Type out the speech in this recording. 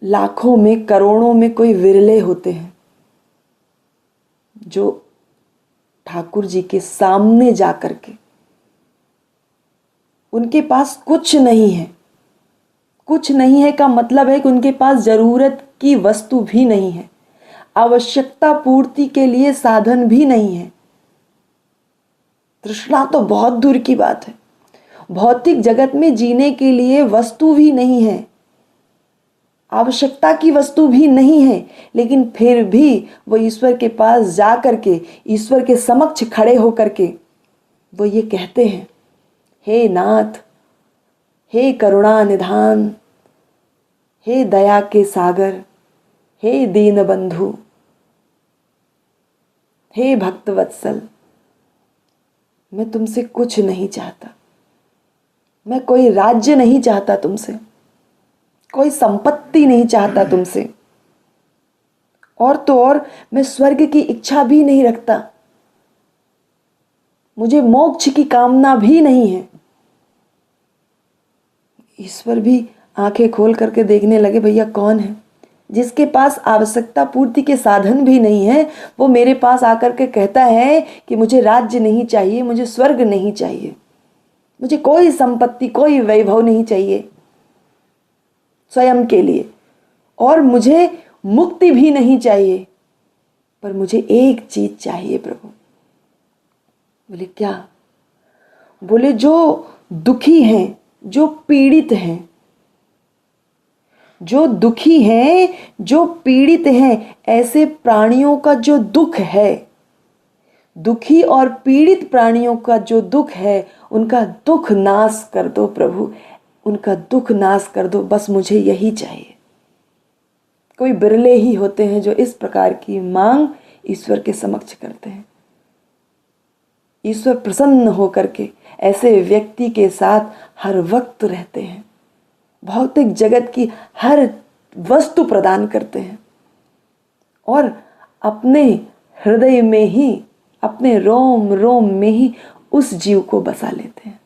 लाखों में करोड़ों में कोई विरले होते हैं जो ठाकुर जी के सामने जा कर के, उनके पास कुछ नहीं है, कुछ नहीं है का मतलब है कि उनके पास जरूरत की वस्तु भी नहीं है, आवश्यकता पूर्ति के लिए साधन भी नहीं है। तृष्णा तो बहुत दूर की बात है, भौतिक जगत में जीने के लिए वस्तु भी नहीं है, आवश्यकता की वस्तु भी नहीं है, लेकिन फिर भी वो ईश्वर के पास जा करके, ईश्वर के समक्ष खड़े होकर के वो ये कहते हैं, हे नाथ, हे करुणा निधान, हे दया के सागर, हे दीन बंधु, हे भक्त वत्सल, मैं तुमसे कुछ नहीं चाहता, मैं कोई राज्य नहीं चाहता तुमसे, कोई संपत्ति नहीं चाहता तुमसे, और तो और मैं स्वर्ग की इच्छा भी नहीं रखता, मुझे मोक्ष की कामना भी नहीं है। ईश्वर भी आंखें खोल करके देखने लगे, भैया कौन है जिसके पास आवश्यकता पूर्ति के साधन भी नहीं है, वो मेरे पास आकर के कहता है कि मुझे राज्य नहीं चाहिए, मुझे स्वर्ग नहीं चाहिए, मुझे कोई संपत्ति, कोई वैभव नहीं चाहिए स्वयं के लिए, और मुझे मुक्ति भी नहीं चाहिए, पर मुझे एक चीज चाहिए प्रभु। बोले क्या? बोले जो दुखी हैं, जो पीड़ित हैं, जो दुखी हैं, जो पीड़ित हैं, ऐसे प्राणियों का जो दुख है, दुखी और पीड़ित प्राणियों का जो दुख है, उनका दुख नाश कर दो प्रभु, उनका दुख नाश कर दो, बस मुझे यही चाहिए। कोई बिरले ही होते हैं जो इस प्रकार की मांग ईश्वर के समक्ष करते हैं। ईश्वर प्रसन्न होकर के ऐसे व्यक्ति के साथ हर वक्त रहते हैं, भौतिक जगत की हर वस्तु प्रदान करते हैं और अपने हृदय में ही, अपने रोम रोम में ही उस जीव को बसा लेते हैं।